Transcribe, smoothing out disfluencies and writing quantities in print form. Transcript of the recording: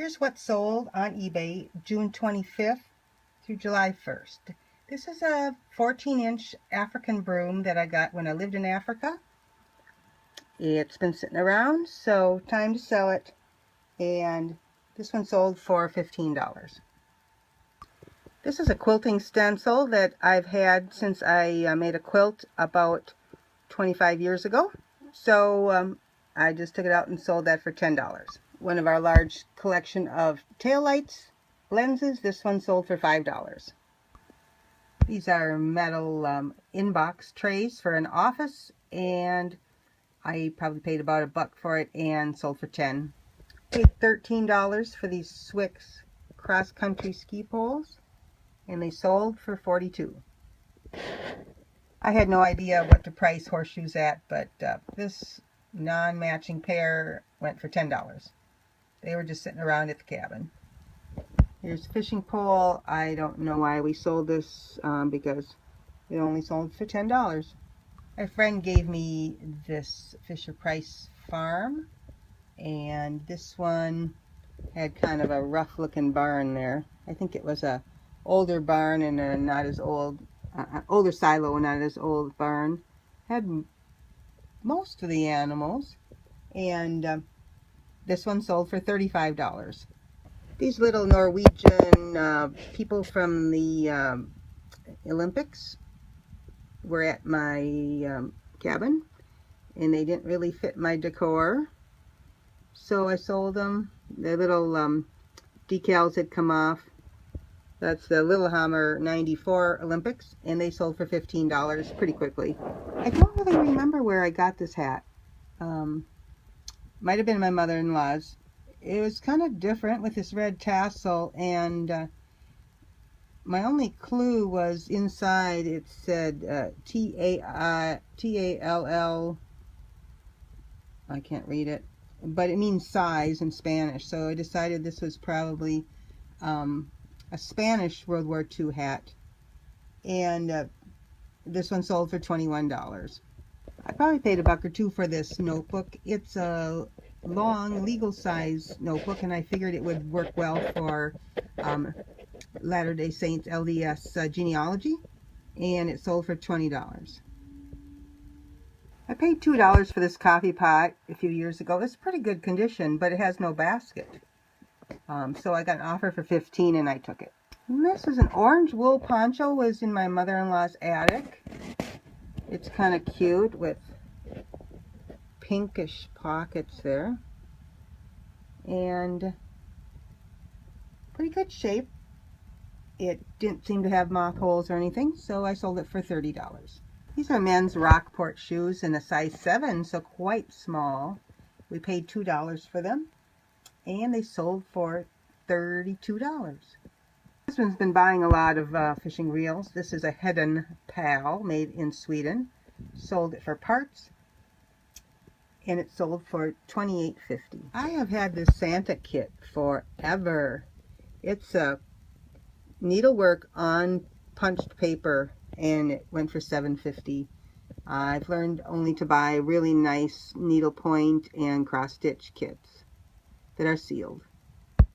Here's what sold on eBay June 25th through July 1st. This is a 14-inch African broom that I got when I lived in Africa. It's been sitting around, so time to sell it. And this one sold for $15. This is a quilting stencil that I've had since I made a quilt about 25 years ago. So I just took it out and sold that for $10. One of our large collection of taillights lenses, this one sold for $5. These are metal inbox trays for an office, and I probably paid about $1 for it and sold for $10. Paid $13 for these Swix cross-country ski poles, and they sold for $42. I had no idea what to price horseshoes at, but this non-matching pair went for $10. They were just sitting around at the cabin. Here's a fishing pole. I don't know why we sold this because it only sold for $10. My friend gave me this Fisher-Price Farm, and this one had kind of a rough looking barn there. I think it was a older barn and a not as old, older silo and not as old barn. Had most of the animals, and this one sold for $35. These little Norwegian people from the Olympics were at my cabin, and they didn't really fit my decor, so I sold them. The little decals had come off. That's the Lillehammer '94 Olympics, and they sold for $15 pretty quickly. I don't really remember where I got this hat. Might have been my mother-in-law's. It was kind of different with this red tassel, and my only clue was inside. It said T-A-L-L. I can't read it, but it means size in Spanish, so I decided this was probably a Spanish World War II hat, and this one sold for $21. I probably paid $1 or $2 for this notebook. It's a long legal size notebook, and I figured it would work well for Latter-day Saints LDS genealogy, and it sold for $20. I paid $2 for this coffee pot a few years ago. It's pretty good condition, but it has no basket. So I got an offer for $15 and I took it. And this is an orange wool poncho. It was in my mother-in-law's attic. It's kind of cute with pinkish pockets there, and pretty good shape. It didn't seem to have moth holes or anything, so I sold it for $30. These are men's Rockport shoes in a size 7, so quite small. We paid $2 for them, and they sold for $32. My husband's been buying a lot of fishing reels. This is a Hedden Pal made in Sweden. Sold it for parts, and it sold for $28.50. I have had this Santa kit forever. It's a needlework on punched paper, and it went for $7.50. I've learned only to buy really nice needlepoint and cross-stitch kits that are sealed.